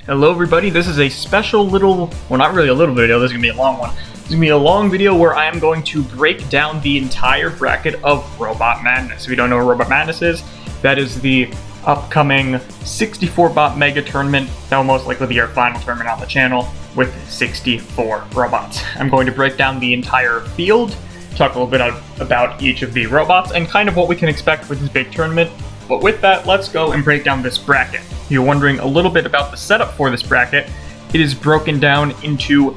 Hello everybody, this is a special little, well not really a little video, this is going to be a long one. This is going to be a long video where I am going to break down the entire bracket of Robot Madness. If you don't know what Robot Madness is, that is the upcoming 64-bot mega tournament that will most likely be our final tournament on the channel with 64 robots. I'm going to break down the entire field, talk a little bit about each of the robots, and kind of what we can expect with this big tournament. But with that, let's go and break down this bracket. If you're wondering a little bit about the setup for this bracket, it is broken down into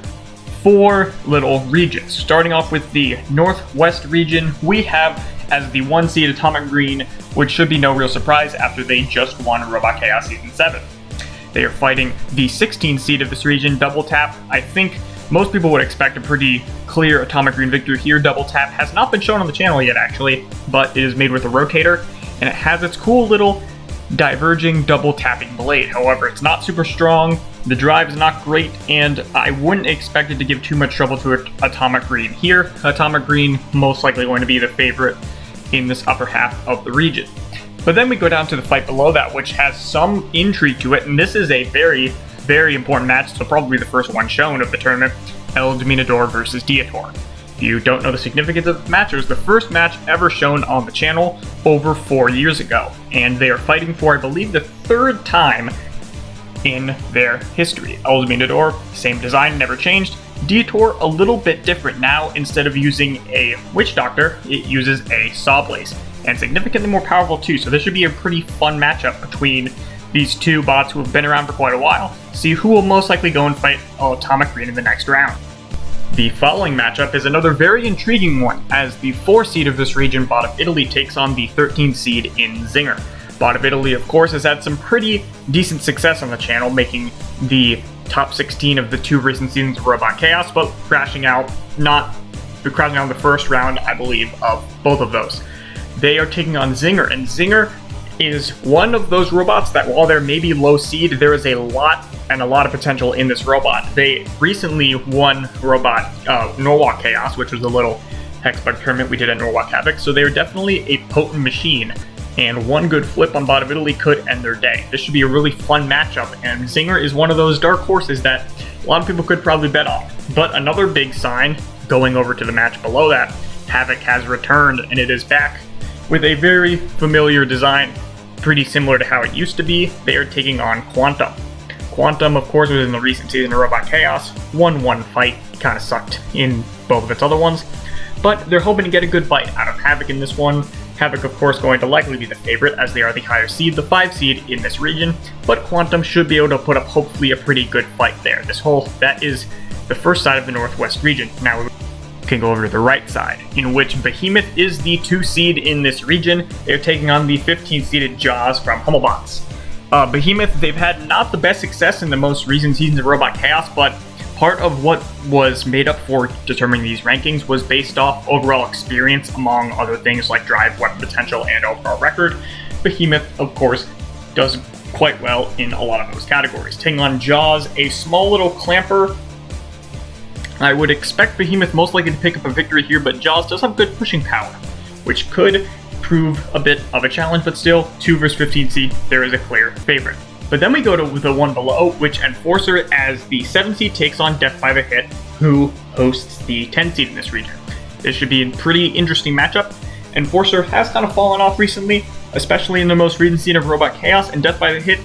4 little regions. Starting off with the Northwest region, we have as the 1 seed Atomic Green, which should be no real surprise after they just won Robot Chaos Season 7. They are fighting the 16 seed of this region, Double Tap. I think most people would expect a pretty clear Atomic Green victory here. Double Tap has not been shown on the channel yet actually, but it is made with a rotator, and it has its cool little diverging double tapping blade. However, it's not super strong, the drive is not great, and I wouldn't expect it to give too much trouble to Atomic Green here. Atomic Green most likely going to be the favorite in this upper half of the region. But then we go down to the fight below that, which has some intrigue to it, and this is a very, very important match, so probably the first one shown of the tournament, El Dominador versus Dietor. If you don't know the significance of the match, it was the first match ever shown on the channel over 4 years ago, and they are fighting for, I believe, the 3rd time in their history. El Dominador, same design, never changed. Dietor, a little bit different now. Instead of using a Witch Doctor, it uses a Sawblaze, and significantly more powerful too, so this should be a pretty fun matchup between these two bots who have been around for quite a while. See who will most likely go and fight Atomic Green in the next round. The following matchup is another very intriguing one, as the 4 seed of this region, Bot of Italy, takes on the 13 seed in Zinger. Bot of Italy, of course, has had some pretty decent success on the channel, making the top 16 of the 2 recent seasons of Robot Chaos, but crashing out in the first round, I believe, of both of those. They are taking on Zinger, and Zinger is one of those robots that, while there may be low seed, there is a lot of potential in this robot. They recently won robot Norwalk Chaos, which was a little Hexbug tournament we did at Norwalk Havoc, so they are definitely a potent machine, and one good flip on Bot of Italy could end their day. This should be a really fun matchup, and Zinger is one of those dark horses that a lot of people could probably bet on. But another big sign, going over to the match below that, Havoc has returned, and it is back with a very familiar design, pretty similar to how it used to be. They are taking on Quantum. Quantum, of course, was in the recent season of Robot Chaos, won one fight, kind of sucked in both of its other ones, but they're hoping to get a good fight out of Havoc in this one. Havoc, of course, going to likely be the favorite, as they are the higher seed, the 5 seed in this region, but Quantum should be able to put up, hopefully, a pretty good fight there. That is the first side of the Northwest region. Now, can go over to the right side, in which Behemoth is the 2 seed in this region. They're taking on the 15 seeded Jaws from Hummelbots. Behemoth, they've had not the best success in the most recent seasons of Robot Chaos, but part of what was made up for determining these rankings was based off overall experience, among other things like drive, weapon potential, and overall record. Behemoth, of course, does quite well in a lot of those categories. Taking on Jaws, a small little clamper. I would expect Behemoth most likely to pick up a victory here, but Jaws does have good pushing power, which could prove a bit of a challenge, but still, 2 vs 15 seed, there is a clear favorite. But then we go to the one below, which Enforcer, as the 7 seed, takes on Death by the Hit, who hosts the 10 seed in this region. This should be a pretty interesting matchup. Enforcer has kind of fallen off recently, especially in the most recent season of Robot Chaos, and Death by the Hit,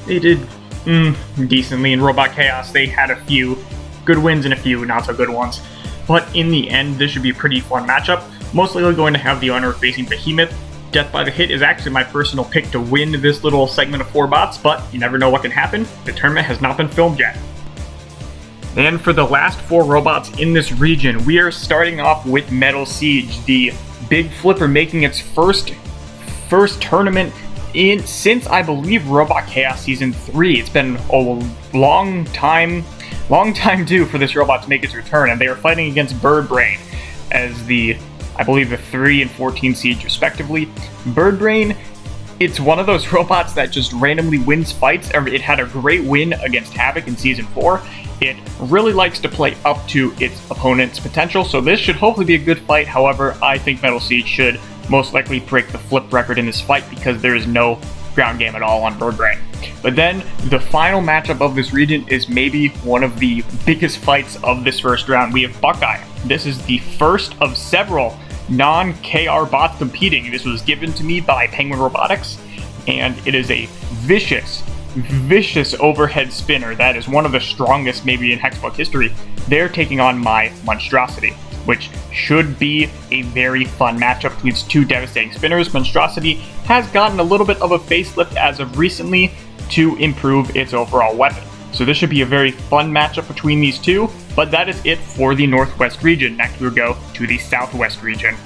they did decently in Robot Chaos. They had a few good wins and a few not so good ones. But in the end, this should be a pretty fun matchup. Most likely going to have the honor of facing Behemoth. Death by the Hit is actually my personal pick to win this little segment of 4 bots, but you never know what can happen. The tournament has not been filmed yet. And for the last 4 robots in this region, we are starting off with Metal Siege, the big flipper making its first tournament since, I believe, Robot Chaos Season 3. It's been a long time due for this robot to make its return, and they are fighting against Bird Brain as I believe the 3 and 14 seeds respectively. Bird Brain, it's one of those robots that just randomly wins fights. It had a great win against Havoc in Season 4. It really likes to play up to its opponent's potential, so this should hopefully be a good fight. However, I think Metal Siege should most likely break the flip record in this fight because there is no ground game at all on Birdbrain. But then the final matchup of this region is maybe one of the biggest fights of this first round. We have Buckeye. This is the first of several non-KR bots competing. This was given to me by Penguin Robotics, and it is a vicious overhead spinner that is one of the strongest maybe in Hexbug history. They're taking on my Monstrosity, which should be a very fun matchup between two devastating spinners. Monstrosity has gotten a little bit of a facelift as of recently to improve its overall weapon. So this should be a very fun matchup between these two, but that is it for the Northwest region. Next we'll go to the Southwest region.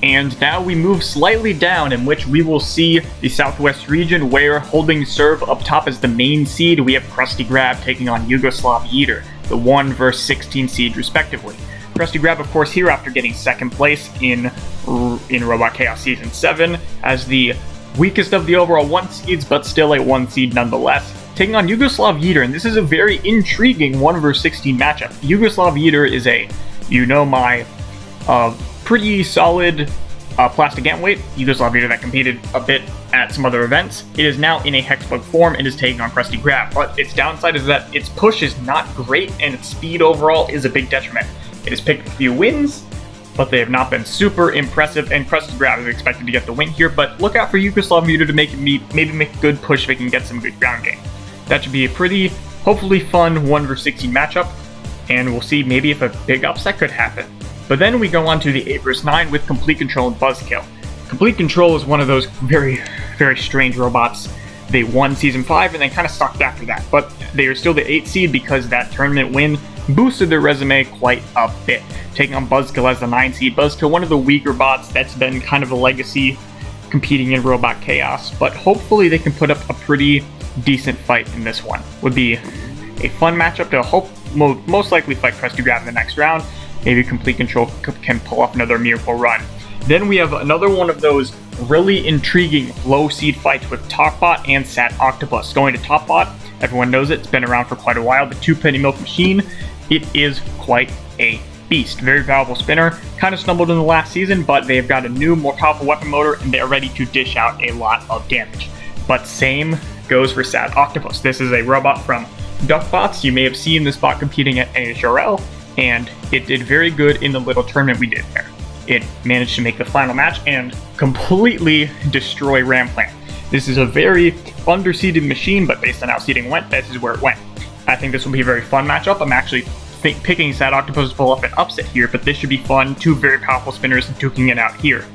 And now we move slightly down, in which we will see the Southwest region, where holding serve up top as the main seed, we have Krusty Grab taking on Yugoslav Yeeter, the 1 vs 16 seed respectively. Krusty Grab, of course, here after getting second place in Robot Chaos Season 7 as the weakest of the overall 1 seeds, but still a 1 seed nonetheless, taking on Yugoslav Yeeter, and this is a very intriguing 1 vs 16 matchup. Yugoslav Yeeter is a, my pretty solid plastic ant weight Yugoslav Yeeter that competed a bit at some other events. It is now in a Hexbug form and is taking on Krusty Grab, but its downside is that its push is not great and its speed overall is a big detriment. It has picked a few wins, but they have not been super impressive, and Krusty Grab is expected to get the win here, but look out for Yugoslav Yeeter to maybe make a good push if it can get some good ground game. That should be a pretty, hopefully fun 1 vs 16 matchup, and we'll see maybe if a big upset could happen. But then we go on to the 8 vs 9 with Complete Control and Buzzkill. Complete Control is one of those very strange robots. They won Season 5 and then kind of stopped after that, but they are still the 8 seed because that tournament win boosted their resume quite a bit. Taking on Buzzkill as the 9 seed. Buzzkill, one of the weaker bots that's been kind of a legacy competing in Robot Chaos, but hopefully they can put up a pretty decent fight in this one. Would be a fun matchup to most likely fight Krusty Grab in the next round. Maybe Complete Control can pull off another miracle run. Then we have another one of those really intriguing low seed fights with Talkbot and Sat Octopus. Going to Talkbot, everyone knows it, it's been around for quite a while, the 2-penny milk machine. It is quite a beast. Very valuable spinner. Kind of stumbled in the last season, but they've got a new, more powerful weapon motor, and they are ready to dish out a lot of damage. But same goes for Sat Octopus. This is a robot from Duckbots. You may have seen this bot competing at NHRL, and it did very good in the little tournament we did there. It managed to make the final match and completely destroy Ramplant. This is a very underseeded machine, but based on how seeding went, this is where it went. I think this will be a very fun matchup. I'm actually picking Sat Octopus to pull off an upset here, but this should be fun. 2 very powerful spinners duking it out here.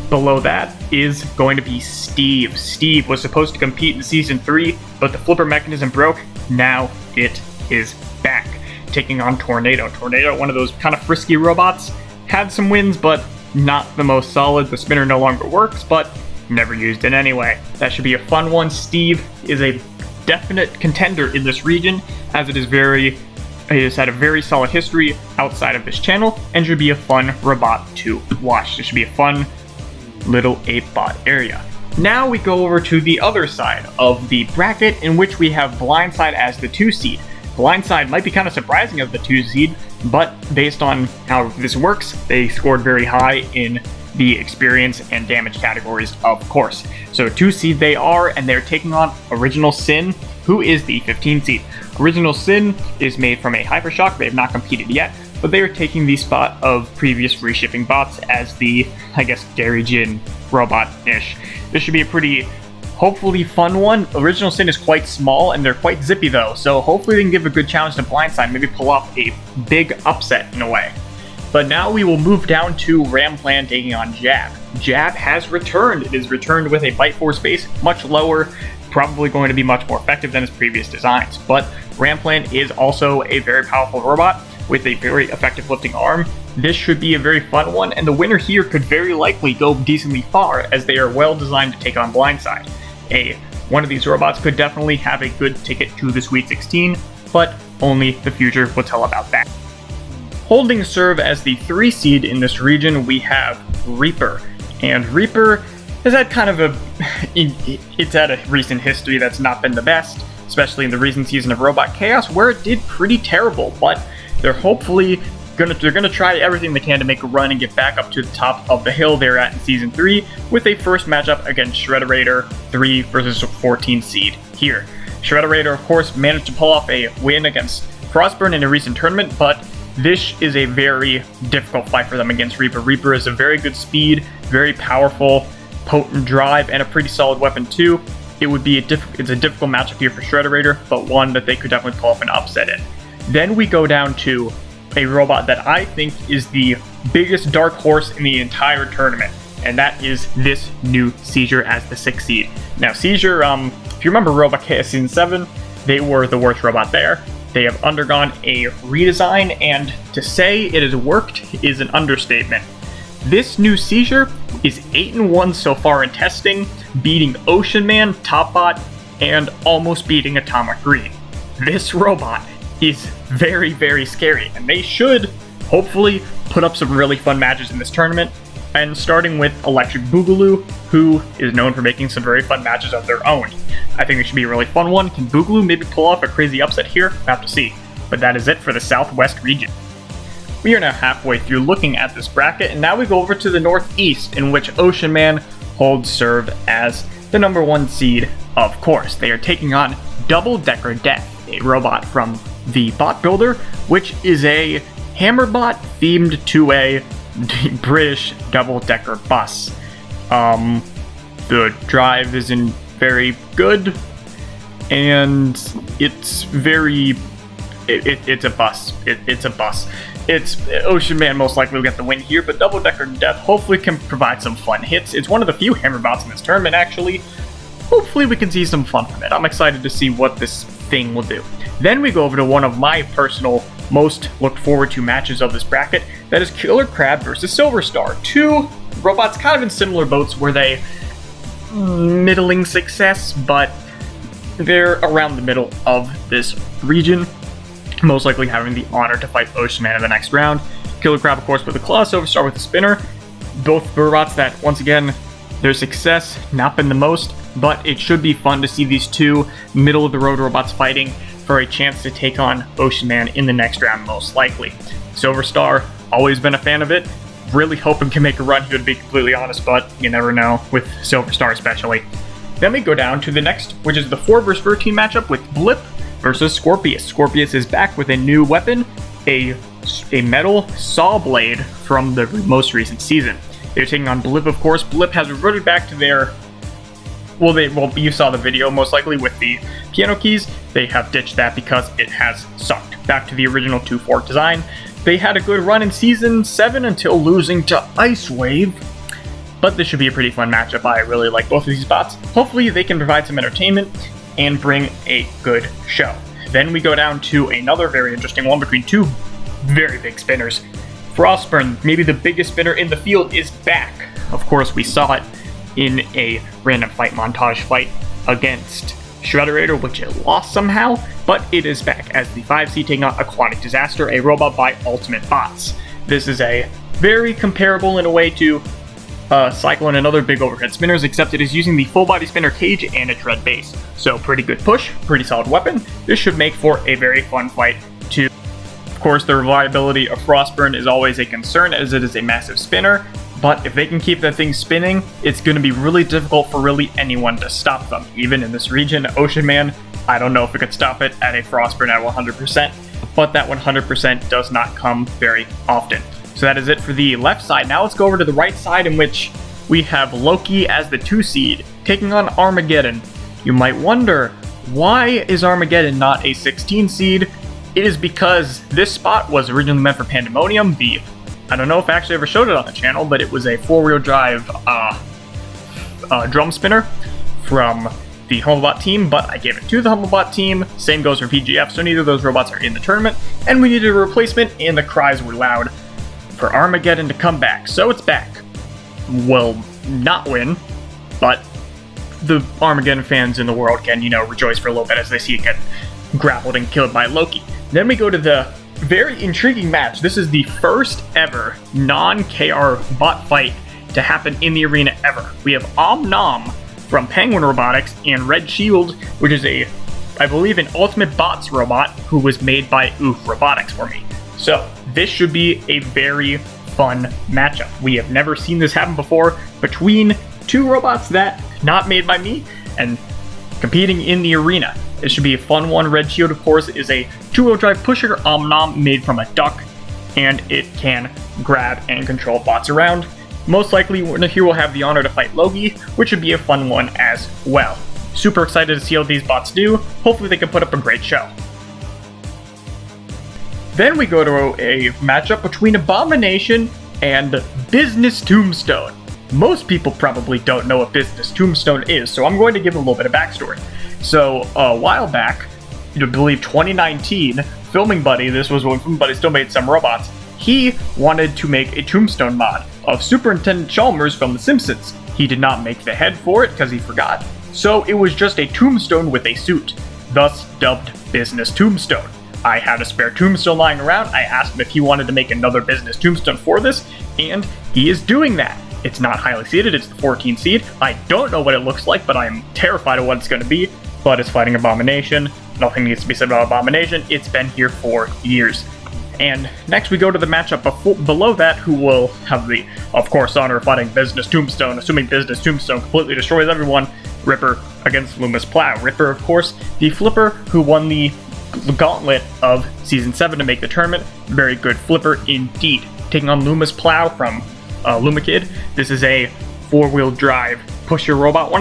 Below that is going to be Steve. Steve was supposed to compete in Season 3, but the flipper mechanism broke. Now it is back, taking on Tornado. Tornado, one of those kind of frisky robots, had some wins, but not the most solid. The spinner no longer works, but never used it anyway. That should be a fun one. Steve is a definite contender in this region, as it has had a very solid history outside of this channel, and should be a fun robot to watch. This should be a fun little 8-bot area. Now we go over to the other side of the bracket, in which we have Blindside as the 2 seed. Blindside might be kind of surprising as the 2 seed, but based on how this works, they scored very high in the experience and damage categories, of course. So 2 seed they are, and they're taking on Original Sin, who is the 15 seed. Original Sin is made from a Hypershock. They have not competed yet, but they are taking the spot of previous free shipping bots as the, I guess, Gary Jin robot-ish. This should be a pretty, hopefully fun one. Original Sin is quite small, and they're quite zippy though, so hopefully they can give a good challenge to Blindside, maybe pull off a big upset in a way. But now we will move down to Ramplan taking on Jab. Jab has returned. It is returned with a Bite Force base, much lower, probably going to be much more effective than its previous designs. But Ramplan is also a very powerful robot with a very effective lifting arm. This should be a very fun one, and the winner here could very likely go decently far, as they are well designed to take on Blindside. One of these robots could definitely have a good ticket to the Sweet 16, but only the future will tell about that. Holding serve as the 3 seed in this region, we have Reaper. And Reaper has had kind of it's had a recent history that's not been the best, especially in the recent season of Robot Chaos, where it did pretty terrible, but they're hopefully they're gonna try everything they can to make a run and get back up to the top of the hill they're at in Season 3 with a first matchup against Shredderator 3 versus 14 seed here. Shredderator, of course, managed to pull off a win against Frostburn in a recent tournament, but this is a very difficult fight for them against Reaper. Reaper is a very good speed, very powerful, potent drive, and a pretty solid weapon too. It's a difficult matchup here for Shredderator, but one that they could definitely pull off an upset in. Then we go down to a robot that I think is the biggest dark horse in the entire tournament, and that is this new Seizure as the 6th seed. Now, Seizure, if you remember Robot Chaos Season 7, they were the worst robot there. They have undergone a redesign, and to say it has worked is an understatement. This new Seizure is 8-1 so far in testing, beating Ocean Man, Topbot, and almost beating Atomic Green. This robot is very, very scary, and they should hopefully put up some really fun matches in this tournament. And starting with Electric Boogaloo, who is known for making some very fun matches of their own. I think it should be a really fun one. Can Boogaloo maybe pull off a crazy upset here? We'll have to see. But that is it for the Southwest region. We are now halfway through looking at this bracket, and now we go over to the Northeast, in which Ocean Man holds serve as the number 1 seed. Of course, they are taking on Double Decker Death, a robot from the Bot Builder, which is a Hammerbot themed to a British double-decker bus. The drive isn't very good, and it's very... It's a bus. It's a bus. It's Ocean Man most likely will get the win here, but Double Decker Death hopefully can provide some fun hits. It's one of the few Hammerbots in this tournament, actually. Hopefully we can see some fun from it. I'm excited to see what this thing will do. Then we go over to one of my personal most looked forward to matches of this bracket. That is Killer Crab versus Silver Star. Two robots kind of in similar boats where they middling success, but they're around the middle of this region, most likely having the honor to fight Ocean Man in the next round. Killer Crab, of course, with the claw, Silver Star with the spinner. Both robots that, once again, their success not been the most, but it should be fun to see these two middle-of-the-road robots fighting for a chance to take on Ocean Man in the next round, most likely. Silver Star, always been a fan of it. Really hoping can make a run here, to be completely honest, but you never know, with Silver Star especially. Then we go down to the next, which is the 4 vs 13 matchup with Blip versus Scorpius. Scorpius is back with a new weapon, a metal saw blade from the most recent season. They're taking on Blip, of course. Blip has reverted back to their... Well, you saw the video, most likely, with the piano keys. They have ditched that because it has sucked. Back to the original 2-fork design. They had a good run in Season 7 until losing to Ice Wave. But this should be a pretty fun matchup. I really like both of these bots. Hopefully they can provide some entertainment and bring a good show. Then we go down to another very interesting one between two very big spinners. Frostburn, maybe the biggest spinner in the field, is back. Of course, we saw it in a random fight montage fight against Shredderator, which it lost somehow, but it is back as the 5 seed taking on Aquatic Disaster, a robot by Ultimate Bots. This is a very comparable in a way to Cyclone and other big overhead spinners, except it is using the full body spinner cage and a tread base. So pretty good push, pretty solid weapon. This should make for a very fun fight too. Of course, the reliability of Frostburn is always a concern as it is a massive spinner, but if they can keep that thing spinning, it's going to be really difficult for really anyone to stop them. Even in this region, Ocean Man, I don't know if it could stop it at a Frostburn at 100%, but that 100% does not come very often. So that is it for the left side. Now let's go over to the right side, in which we have Loki as the 2 seed, taking on Armageddon. You might wonder, why is Armageddon not a 16 seed? It is because this spot was originally meant for Pandemonium, I don't know if I actually ever showed it on the channel, but it was a 4-wheel drive drum spinner from the Humblebot team, but I gave it to the Humblebot team. Same goes for VGF, so neither of those robots are in the tournament, and we needed a replacement, and the cries were loud for Armageddon to come back. So it's back. Will not win, but the Armageddon fans in the world can, rejoice for a little bit as they see it get grappled and killed by Loki. Then we go to the very intriguing match. This is the first ever non-KR bot fight to happen in the arena ever. We have Om-Nom from Penguin Robotics and Red Shield, which is I believe, an Ultimate Bots robot who was made by Oof Robotics for me. So this should be a very fun matchup. We have never seen this happen before between two robots that not made by me and competing in the arena. It should be a fun one. Red Shield, of course, is a two-wheel drive pusher Omnom made from a duck, and it can grab and control bots around. Most likely, here we'll have the honor to fight Logi, which should be a fun one as well. Super excited to see how these bots do. Hopefully they can put up a great show. Then we go to a matchup between Abomination and Business Tombstone. Most people probably don't know what Business Tombstone is, so I'm going to give a little bit of backstory. So, a while back, I believe 2019, Filming Buddy, this was when Filming Buddy still made some robots, he wanted to make a Tombstone mod of Superintendent Chalmers from The Simpsons. He did not make the head for it because he forgot, so it was just a tombstone with a suit, thus dubbed Business Tombstone. I had a spare tombstone lying around. I asked him if he wanted to make another Business Tombstone for this, and he is doing that. It's not highly seeded, it's the 14 seed. I don't know what it looks like, but I'm terrified of what it's going to be. But it's fighting Abomination. Nothing needs to be said about Abomination. It's been here for years. And next we go to the matchup below that, who will have the, of course, honor of fighting Business Tombstone, assuming Business Tombstone completely destroys everyone. Ripper against Loomis Plow. Ripper, of course, the flipper who won the gauntlet of Season 7 to make the tournament. Very good flipper indeed. Taking on Loomis Plow from Lumikid. This is a four-wheel drive pusher robot,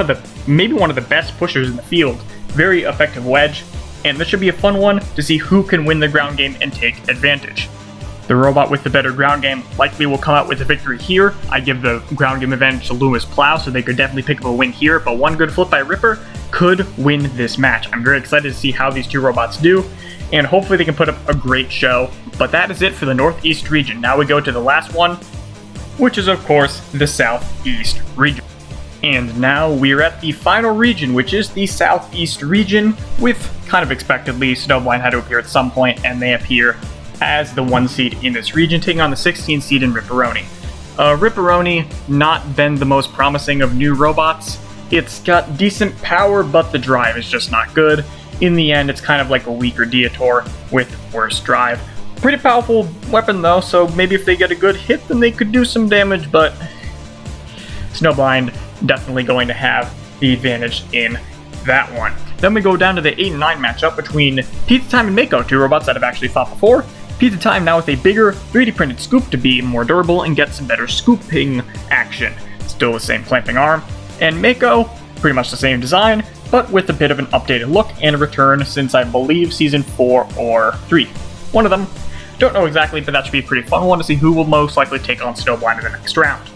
maybe one of the best pushers in the field. Very effective wedge, and this should be a fun one to see who can win the ground game and take advantage. The robot with the better ground game likely will come out with a victory here. I give the ground game advantage to Loomis Plow, so they could definitely pick up a win here, but one good flip by Ripper could win this match. I'm very excited to see how these two robots do, and hopefully they can put up a great show. But that is it for the Northeast region. Now we go to the last one, which is of course the Southeast region. And now we're at the final region, which is the Southeast region, with, kind of expectedly, Snowblind had to appear at some point, and they appear as the 1 seed in this region, taking on the 16 seed in Ripperoni. Ripperoni, not been the most promising of new robots. It's got decent power, but the drive is just not good. In the end, it's kind of like a weaker Dietor with worse drive. Pretty powerful weapon though, so maybe if they get a good hit, then they could do some damage, but Snowblind definitely going to have the advantage in that one. Then we go down to the 8 and 9 matchup between Pizza Time and Mako, two robots that have actually fought before. Pizza Time now with a bigger 3D printed scoop to be more durable and get some better scooping action. Still the same clamping arm. And Mako, pretty much the same design, but with a bit of an updated look and a return since I believe Season 4 or 3. One of them. Don't know exactly, but that should be a pretty fun one to see who will most likely take on Snowblind in the next round.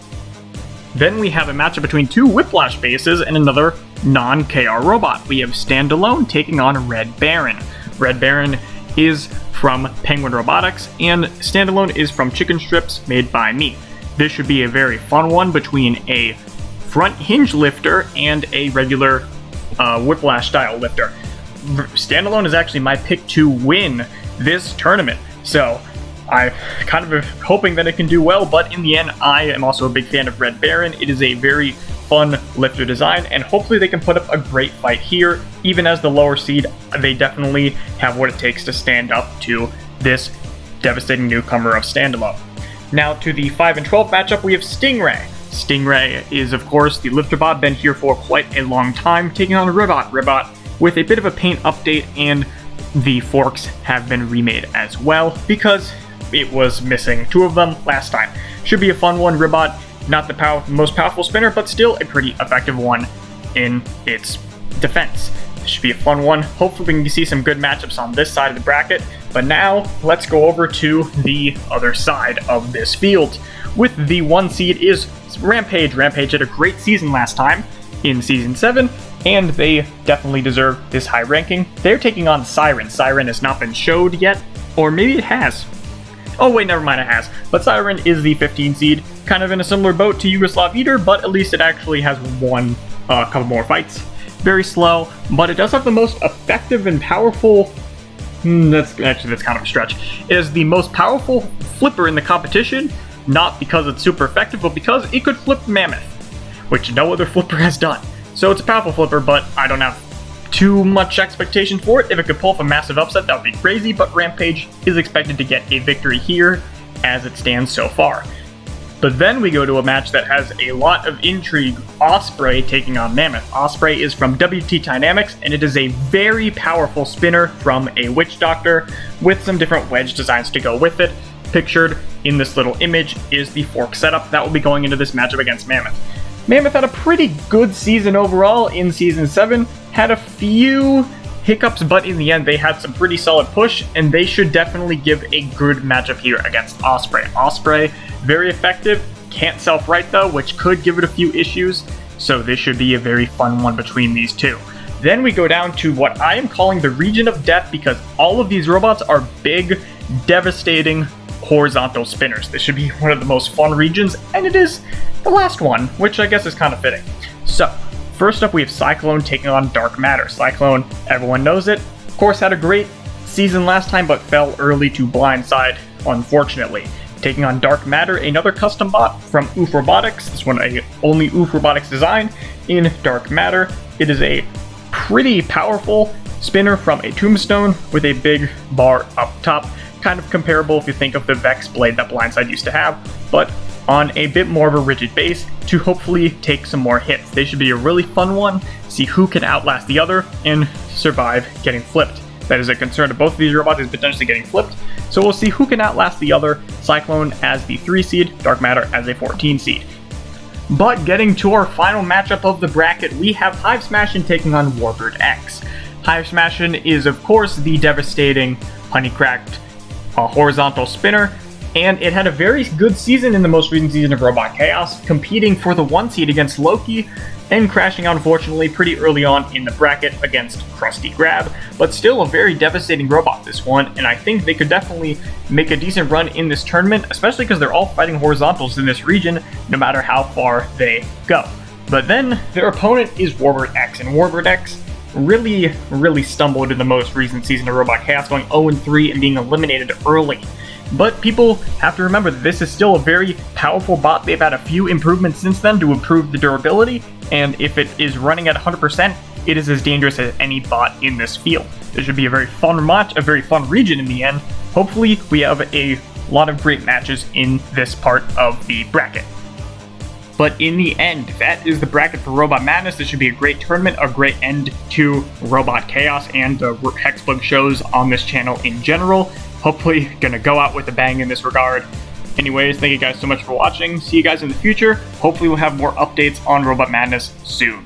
Then we have a matchup between two Whiplash bases and another non-KR robot. We have Standalone taking on Red Baron. Red Baron is from Penguin Robotics, and Standalone is from Chicken Strips made by me. This should be a very fun one between a front hinge lifter and a regular Whiplash style lifter. Standalone is actually my pick to win this tournament, so I'm kind of hoping that it can do well, but in the end, I am also a big fan of Red Baron. It is a very fun lifter design, and hopefully they can put up a great fight here. Even as the lower seed, they definitely have what it takes to stand up to this devastating newcomer of Standalone. Now to the 5 and 12 matchup, we have Stingray. Stingray is, of course, the lifter bot, been here for quite a long time, taking on Ribot. Ribot with a bit of a paint update, and the forks have been remade as well, because it was missing 2 of them last time. Should be a fun one. Ribot, not the most powerful spinner, but still a pretty effective one in its defense. This should be a fun one. Hopefully we can see some good matchups on this side of the bracket. But now, let's go over to the other side of this field. With the 1 seed is Rampage. Rampage had a great season last time in Season 7, and they definitely deserve this high ranking. They're taking on Siren. Siren has not been showed yet, or maybe it has. Oh wait, never mind, it has. But Siren is the 15 seed, kind of in a similar boat to Yugoslav Eater, but at least it actually has won a couple more fights. Very slow, but it does have the most effective and powerful... that's kind of a stretch. It is the most powerful flipper in the competition, not because it's super effective, but because it could flip Mammoth, which no other flipper has done. So it's a powerful flipper, but I don't have too much expectation for it. If it could pull off a massive upset, that would be crazy, but Rampage is expected to get a victory here as it stands so far. But then we go to a match that has a lot of intrigue. Ospreay taking on Mammoth. Ospreay is from WT Dynamics, and it is a very powerful spinner from a Witch Doctor with some different wedge designs to go with it. Pictured in this little image is the fork setup that will be going into this matchup against Mammoth. Mammoth had a pretty good season overall in Season 7, had a few hiccups, but in the end they had some pretty solid push, and they should definitely give a good matchup here against Ospreay. Ospreay, very effective, can't self-right though, which could give it a few issues, so this should be a very fun one between these two. Then we go down to what I am calling the Region of Death, because all of these robots are big, devastating, horizontal spinners. This should be one of the most fun regions, and it is the last one, which I guess is kind of fitting. So, first up we have Cyclone taking on Dark Matter. Cyclone, everyone knows it, of course had a great season last time, but fell early to Blindside, unfortunately. Taking on Dark Matter, another custom bot from Oof Robotics. This one a only Oof Robotics design in Dark Matter. It is a pretty powerful spinner from a Tombstone with a big bar up top. Kind of comparable if you think of the Vex blade that Blindside used to have, but on a bit more of a rigid base to hopefully take some more hits. They should be a really fun one, see who can outlast the other and survive getting flipped. That is a concern of both of these robots, is potentially getting flipped, so we'll see who can outlast the other. Cyclone as the 3 seed, Dark Matter as a 14 seed. But getting to our final matchup of the bracket, we have Hive Smashin' taking on Warbird X. Hive Smashin' is of course the devastating honeycracked horizontal spinner, and it had a very good season in the most recent season of Robot Chaos, competing for the 1 seed against Loki, and crashing out unfortunately pretty early on in the bracket against Krusty Grab, but still a very devastating robot this one, and I think they could definitely make a decent run in this tournament, especially because they're all fighting horizontals in this region, no matter how far they go. But then their opponent is Warbird X, and Warbird X really stumbled in the most recent season of Robot Chaos, going 0-3 and being eliminated early. But people have to remember that this is still a very powerful bot. They've had a few improvements since then to improve the durability, and if it is running at 100%, it is as dangerous as any bot in this field. This should be a very fun match, a very fun region in the end. Hopefully we have a lot of great matches in this part of the bracket. But in the end, that is the bracket for Robot Madness. This should be a great tournament, a great end to Robot Chaos and the Hexbug shows on this channel in general. Hopefully gonna go out with a bang in this regard. Anyways, thank you guys so much for watching. See you guys in the future. Hopefully we'll have more updates on Robot Madness soon.